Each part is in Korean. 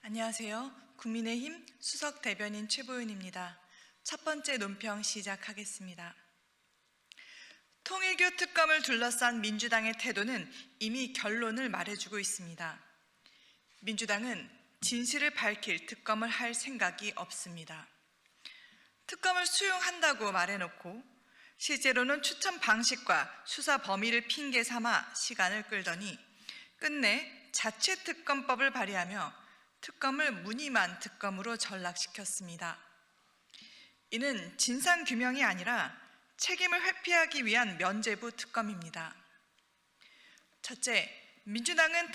안녕하세요. 국민의힘 수석 대변인 최보윤입니다. 첫 번째 논평 시작하겠습니다. 통일교 특검을 둘러싼 민주당의 태도는 이미 결론을 말해주고 있습니다. 민주당은 진실을 밝힐 특검을 할 생각이 없습니다. 특검을 수용한다고 말해놓고 실제로는 추천 방식과 수사 범위를 핑계 삼아 시간을 끌더니 끝내 자체 특검법을 발의하며 특검을 무늬만 특검으로 전락시켰습니다. 이는 진상규명이 아니라 책임을 회피하기 위한 면죄부 특검입니다. 첫째, 민주당은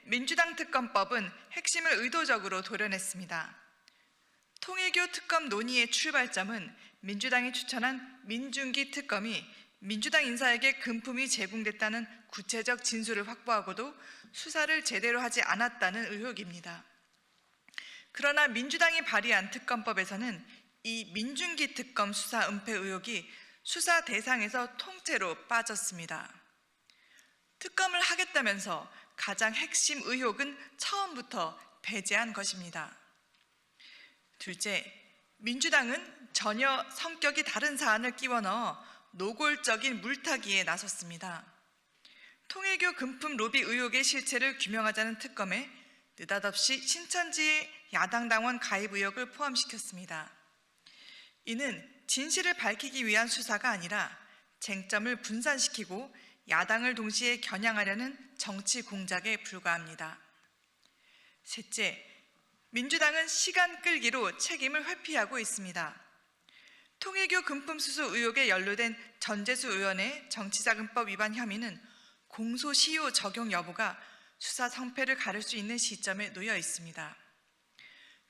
민주당 특검법은 핵심을 의도적으로 도려냈습니다. 통일교 특검 논의의 출발점은 민주당이 추천한 민중기 특검이 민주당 인사에게 금품이 제공됐다는 구체적 진술을 확보하고도 수사를 제대로 하지 않았다는 의혹입니다. 그러나 민주당이 발의한 특검법에서는 이 민중기 특검 수사 은폐 의혹이 수사 대상에서 통째로 빠졌습니다. 특검을 하겠다면서 가장 핵심 의혹은 처음부터 배제한 것입니다. 둘째, 민주당은 전혀 성격이 다른 사안을 끼워 넣어 노골적인 물타기에 나섰습니다. 통일교 금품 로비 의혹의 실체를 규명하자는 특검에 느닷없이 신천지의 야당 당원 가입 의혹을 포함시켰습니다. 이는 진실을 밝히기 위한 수사가 아니라 쟁점을 분산시키고 야당을 동시에 겨냥하려는 정치 공작에 불과합니다. 셋째, 민주당은 시간 끌기로 책임을 회피하고 있습니다. 통일교 금품 수수 의혹에 연루된 전재수 의원의 정치자금법 위반 혐의는 공소시효 적용 여부가 수사 성패를 가를 수 있는 시점에 놓여 있습니다.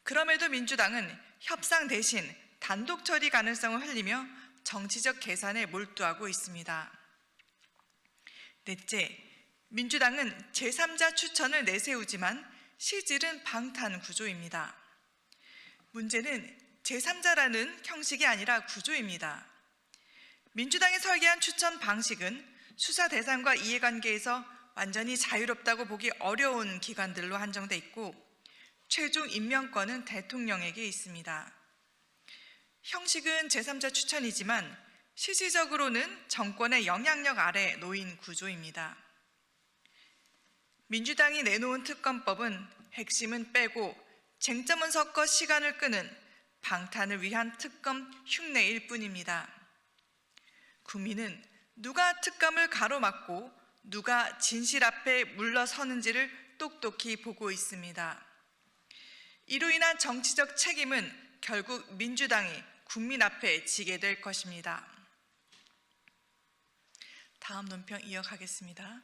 그럼에도 민주당은 협상 대신 단독 처리 가능성을 흘리며 정치적 계산에 몰두하고 있습니다. 넷째, 민주당은 제3자 추천을 내세우지만 실질은 방탄 구조입니다. 문제는 제3자라는 형식이 아니라 구조입니다. 민주당이 설계한 추천 방식은 수사 대상과 이해관계에서 완전히 자유롭다고 보기 어려운 기관들로 한정돼 있고 최종 임명권은 대통령에게 있습니다. 형식은 제3자 추천이지만 실질적으로는 정권의 영향력 아래 놓인 구조입니다. 민주당이 내놓은 특검법은 핵심은 빼고 쟁점은 섞어 시간을 끄는 방탄을 위한 특검 흉내일 뿐입니다. 국민은 누가 특검을 가로막고 누가 진실 앞에 물러서는지를 똑똑히 보고 있습니다. 이로 인한 정치적 책임은 결국 민주당이 국민 앞에 지게 될 것입니다. 다음 논평 이어가겠습니다.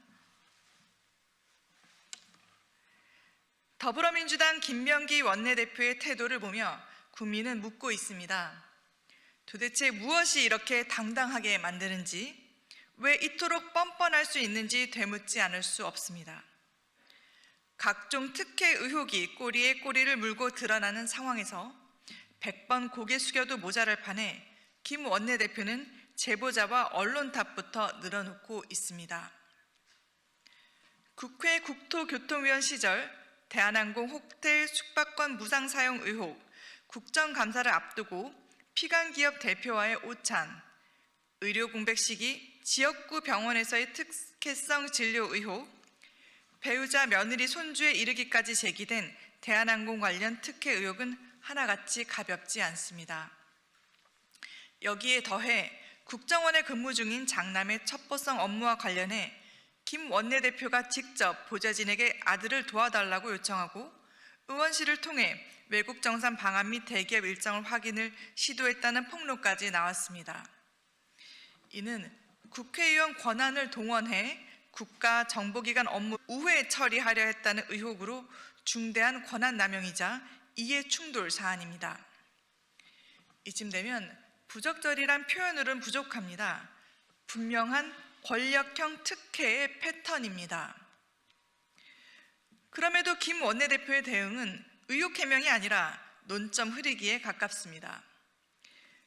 더불어민주당 김명기 원내대표의 태도를 보며 국민은 묻고 있습니다. 도대체 무엇이 이렇게 당당하게 만드는지, 왜 이토록 뻔뻔할 수 있는지 되묻지 않을 수 없습니다. 각종 특혜 의혹이 꼬리에 꼬리를 물고 드러나는 상황에서 100번 고개 숙여도 모자랄 판에 김 원내대표는 제보자와 언론 탓부터 늘어놓고 있습니다. 국회 국토교통위원 시절 대한항공 호텔 숙박권 무상 사용 의혹, 국정감사를 앞두고 피감기업 대표와의 오찬, 의료 공백 시기 지역구 병원에서의 특혜성 진료 의혹, 배우자 며느리 손주에 이르기까지 제기된 대한항공 관련 특혜 의혹은 하나같이 가볍지 않습니다. 여기에 더해 국정원에 근무 중인 장남의 첩보성 업무와 관련해 김 원내대표가 직접 보좌진에게 아들을 도와달라고 요청하고 의원실을 통해 외국 정산 방한 및 대기업 일정을 확인을 시도했다는 폭로까지 나왔습니다. 이는 국회의원 권한을 동원해 국가정보기관 업무 우회 처리하려 했다는 의혹으로 중대한 권한남용이자 이해충돌 사안입니다. 이쯤 되면 부적절이란 표현으로는 부족합니다. 분명한 권력형 특혜의 패턴입니다. 그럼에도 김 원내대표의 대응은 의혹 해명이 아니라 논점 흐리기에 가깝습니다.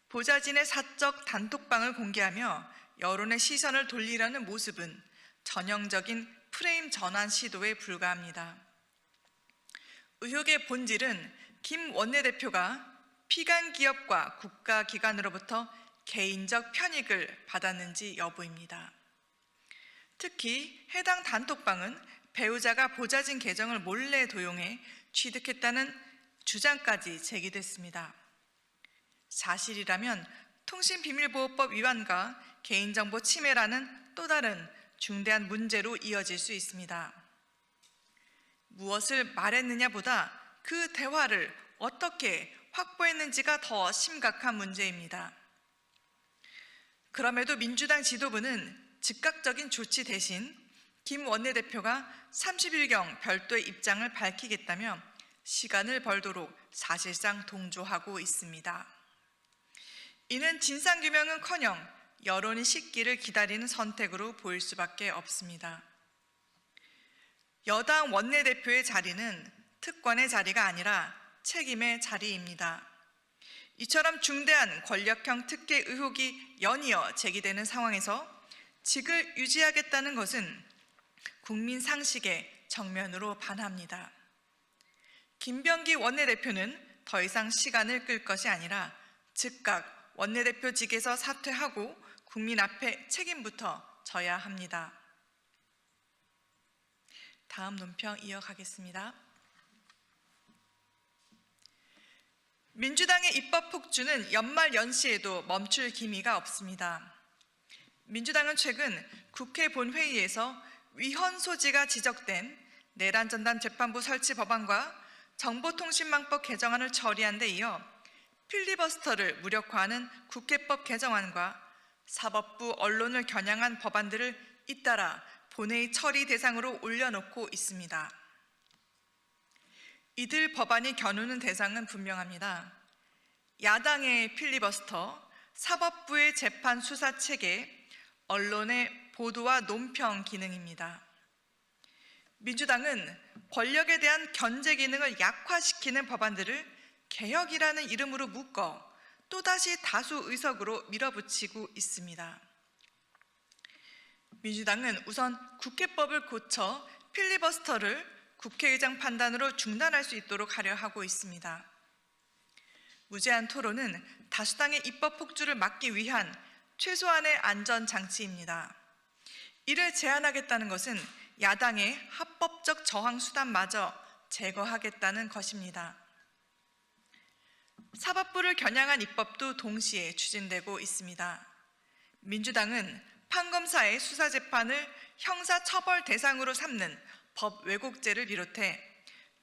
보좌진의 사적 단톡방을 공개하며 여론의 시선을 돌리려는 모습은 전형적인 프레임 전환 시도에 불과합니다. 의혹의 본질은 김 원내대표가 피간 기업과 국가기관으로부터 개인적 편익을 받았는지 여부입니다. 특히 해당 단톡방은 배우자가 보좌진 계정을 몰래 도용해 취득했다는 주장까지 제기됐습니다. 사실이라면 통신비밀보호법 위반과 개인정보 침해라는 또 다른 중대한 문제로 이어질 수 있습니다. 무엇을 말했느냐보다 그 대화를 어떻게 확보했는지가 더 심각한 문제입니다. 그럼에도 민주당 지도부는 즉각적인 조치 대신 김 원내대표가 30일경 별도의 입장을 밝히겠다며 시간을 벌도록 사실상 동조하고 있습니다. 이는 진상규명은커녕 여론이 식기를 기다리는 선택으로 보일 수밖에 없습니다. 여당 원내대표의 자리는 특권의 자리가 아니라 책임의 자리입니다. 이처럼 중대한 권력형 특혜 의혹이 연이어 제기되는 상황에서 직을 유지하겠다는 것은 국민 상식에 정면으로 반합니다. 김병기 원내대표는 더 이상 시간을 끌 것이 아니라 즉각 원내대표직에서 사퇴하고 국민 앞에 책임부터 져야 합니다. 다음 논평 이어가겠습니다. 민주당의 입법 폭주는 연말 연시에도 멈출 기미가 없습니다. 민주당은 최근 국회 본회의에서 위헌 소지가 지적된 내란전단 재판부 설치 법안과 정보통신망법 개정안을 처리한 데 이어 필리버스터를 무력화하는 국회법 개정안과 사법부 언론을 겨냥한 법안들을 잇따라 본회의 처리 대상으로 올려놓고 있습니다. 이들 법안이 겨누는 대상은 분명합니다. 야당의 필리버스터, 사법부의 재판 수사 체계, 언론의 보도와 논평 기능입니다. 민주당은 권력에 대한 견제 기능을 약화시키는 법안들을 개혁이라는 이름으로 묶어 또다시 다수 의석으로 밀어붙이고 있습니다. 민주당은 우선 국회법을 고쳐 필리버스터를 국회의장 판단으로 중단할 수 있도록 하려 하고 있습니다. 무제한 토론은 다수당의 입법 폭주를 막기 위한 최소한의 안전장치입니다. 이를 제한하겠다는 것은 야당의 합법적 저항 수단마저 제거하겠다는 것입니다. 사법부를 겨냥한 입법도 동시에 추진되고 있습니다. 민주당은 판검사의 수사재판을 형사처벌 대상으로 삼는 법 왜곡죄를 비롯해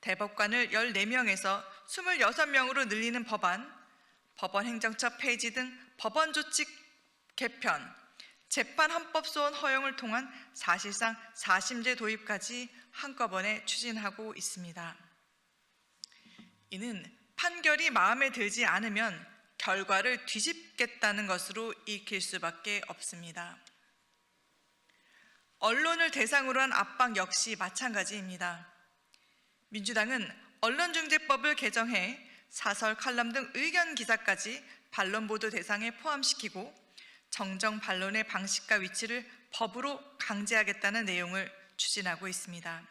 대법관을 14명에서 26명으로 늘리는 법안, 법원행정처 폐지 등 법원조직 개편, 재판헌법소원 허용을 통한 사실상 사심제 도입까지 한꺼번에 추진하고 있습니다. 이는 판결이 마음에 들지 않으면 결과를 뒤집겠다는 것으로 읽힐 수밖에 없습니다. 언론을 대상으로 한 압박 역시 마찬가지입니다. 민주당은 언론중재법을 개정해 사설, 칼럼 등 의견 기사까지 반론 보도 대상에 포함시키고 정정 반론의 방식과 위치를 법으로 강제하겠다는 내용을 추진하고 있습니다.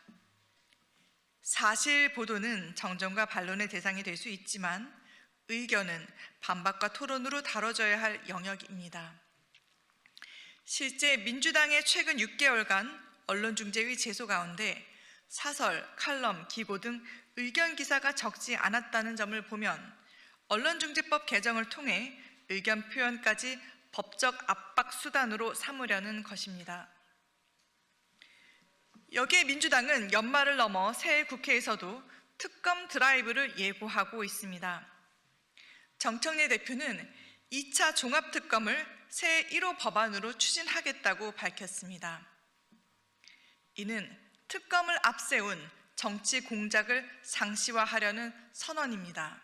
사실 보도는 정정과 반론의 대상이 될 수 있지만 의견은 반박과 토론으로 다뤄져야 할 영역입니다. 실제 민주당의 최근 6개월간 언론중재위 제소 가운데 사설, 칼럼, 기고 등 의견 기사가 적지 않았다는 점을 보면 언론중재법 개정을 통해 의견 표현까지 법적 압박 수단으로 삼으려는 것입니다. 여기에 민주당은 연말을 넘어 새해 국회에서도 특검 드라이브를 예고하고 있습니다. 정청래 대표는 2차 종합특검을 새해 1호 법안으로 추진하겠다고 밝혔습니다. 이는 특검을 앞세운 정치 공작을 상시화하려는 선언입니다.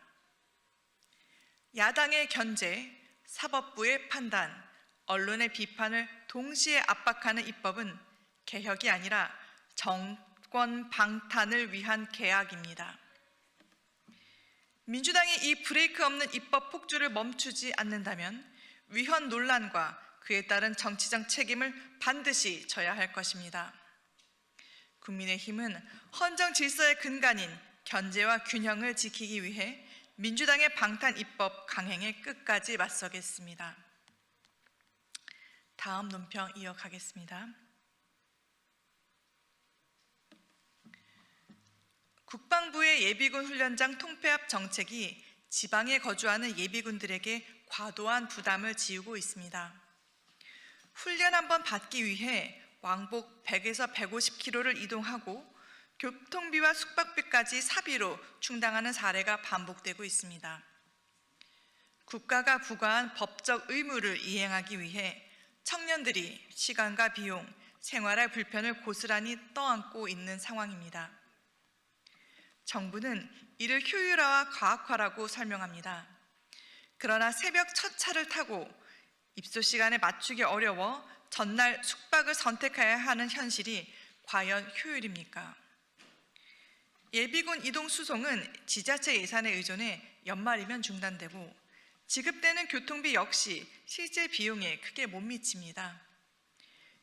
야당의 견제, 사법부의 판단, 언론의 비판을 동시에 압박하는 입법은 개혁이 아니라 정권 방탄을 위한 계약입니다. 민주당이 이 브레이크 없는 입법 폭주를 멈추지 않는다면 위헌 논란과 그에 따른 정치적 책임을 반드시 져야 할 것입니다. 국민의힘은 헌정 질서의 근간인 견제와 균형을 지키기 위해 민주당의 방탄 입법 강행에 끝까지 맞서겠습니다. 다음 논평 이어가겠습니다. 국방부의 예비군 훈련장 통폐합 정책이 지방에 거주하는 예비군들에게 과도한 부담을 지우고 있습니다. 훈련 한번 받기 위해 왕복 100에서 150km를 이동하고 교통비와 숙박비까지 사비로 충당하는 사례가 반복되고 있습니다. 국가가 부과한 법적 의무를 이행하기 위해 청년들이 시간과 비용, 생활의 불편을 고스란히 떠안고 있는 상황입니다. 정부는 이를 효율화와 과학화라고 설명합니다. 그러나 새벽 첫 차를 타고 입소 시간에 맞추기 어려워 전날 숙박을 선택해야 하는 현실이 과연 효율입니까? 예비군 이동 수송은 지자체 예산에 의존해 연말이면 중단되고 지급되는 교통비 역시 실제 비용에 크게 못 미칩니다.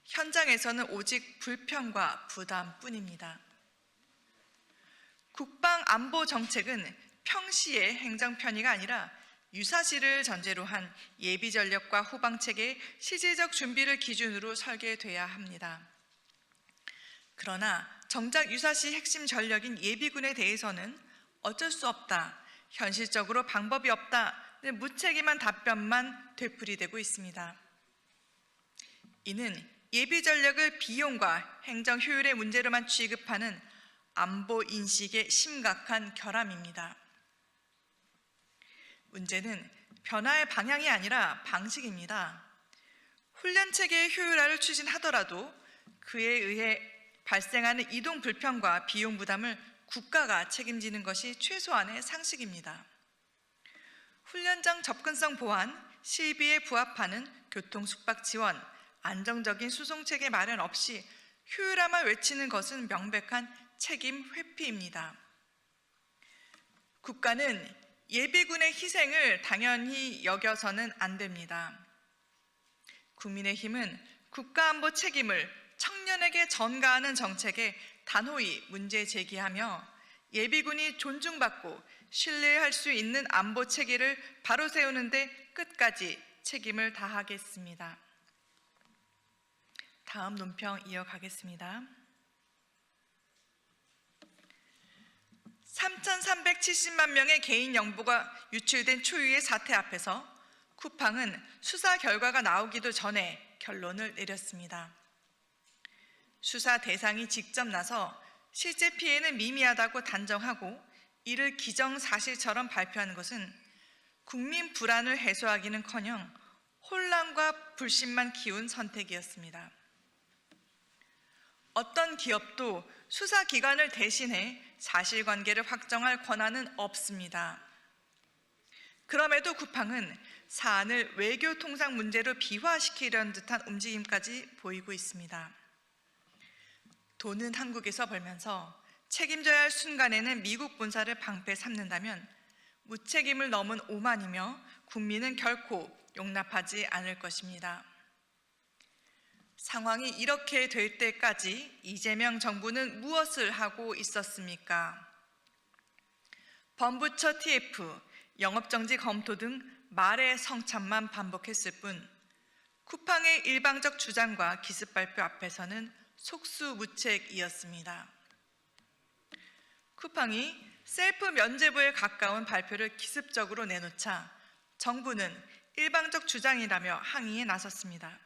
현장에서는 오직 불편과 부담뿐입니다. 국방안보 정책은 평시의 행정 편의가 아니라 유사시를 전제로 한 예비전력과 후방체계의 실질적 준비를 기준으로 설계돼야 합니다. 그러나 정작 유사시 핵심 전력인 예비군에 대해서는 어쩔 수 없다, 현실적으로 방법이 없다, 무책임한 답변만 되풀이되고 있습니다. 이는 예비전력을 비용과 행정 효율의 문제로만 취급하는 안보 인식의 심각한 결함입니다. 문제는 변화의 방향이 아니라 방식입니다. 훈련 체계의 효율화를 추진하더라도 그에 의해 발생하는 이동 불편과 비용 부담을 국가가 책임지는 것이 최소한의 상식입니다. 훈련장 접근성 보완, 실비에 부합하는 교통 숙박 지원, 안정적인 수송체계 마련 없이 효율화만 외치는 것은 명백한 책임 회피입니다. 국가는 예비군의 희생을 당연히 여겨서는 안 됩니다. 국민의힘은 국가안보 책임을 청년에게 전가하는 정책에 단호히 문제 제기하며 예비군이 존중받고 신뢰할 수 있는 안보 체계를 바로 세우는 데 끝까지 책임을 다하겠습니다. 다음 논평 이어가겠습니다. 3,370만 명의 개인 정보가 유출된 초유의 사태 앞에서 쿠팡은 수사 결과가 나오기도 전에 결론을 내렸습니다. 수사 대상이 직접 나서 실제 피해는 미미하다고 단정하고 이를 기정사실처럼 발표하는 것은 국민 불안을 해소하기는커녕 혼란과 불신만 키운 선택이었습니다. 어떤 기업도 수사기관을 대신해 사실관계를 확정할 권한은 없습니다. 그럼에도 쿠팡은 사안을 외교통상 문제로 비화시키려는 듯한 움직임까지 보이고 있습니다. 돈은 한국에서 벌면서 책임져야 할 순간에는 미국 본사를 방패 삼는다면 무책임을 넘은 오만이며 국민은 결코 용납하지 않을 것입니다. 상황이 이렇게 될 때까지 이재명 정부는 무엇을 하고 있었습니까? 범부처 TF, 영업정지 검토 등 말의 성찬만 반복했을 뿐 쿠팡의 일방적 주장과 기습 발표 앞에서는 속수무책이었습니다. 쿠팡이 셀프 면죄부에 가까운 발표를 기습적으로 내놓자 정부는 일방적 주장이라며 항의에 나섰습니다.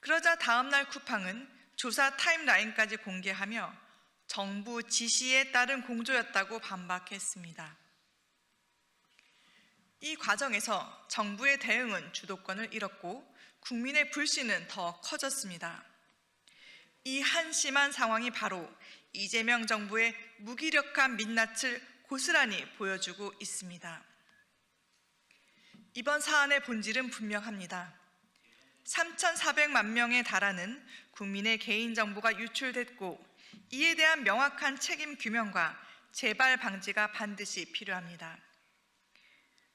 그러자 다음 날 쿠팡은 조사 타임라인까지 공개하며 정부 지시에 따른 공조였다고 반박했습니다. 이 과정에서 정부의 대응은 주도권을 잃었고 국민의 불신은 더 커졌습니다. 이 한심한 상황이 바로 이재명 정부의 무기력한 민낯을 고스란히 보여주고 있습니다. 이번 사안의 본질은 분명합니다. 3,400만 명에 달하는 국민의 개인정보가 유출됐고 이에 대한 명확한 책임 규명과 재발 방지가 반드시 필요합니다.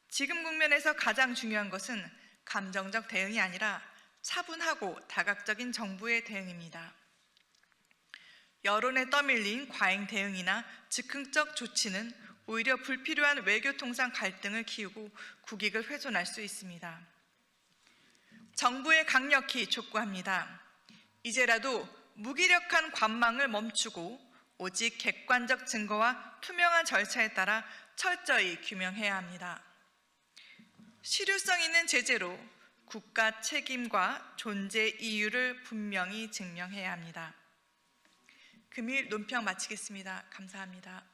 지금 국면에서 가장 중요한 것은 감정적 대응이 아니라 차분하고 다각적인 정부의 대응입니다. 여론에 떠밀린 과잉 대응이나 즉흥적 조치는 오히려 불필요한 외교통상 갈등을 키우고 국익을 훼손할 수 있습니다. 정부에 강력히 촉구합니다. 이제라도 무기력한 관망을 멈추고 오직 객관적 증거와 투명한 절차에 따라 철저히 규명해야 합니다. 실효성 있는 제재로 국가 책임과 존재 이유를 분명히 증명해야 합니다. 금일 논평 마치겠습니다. 감사합니다.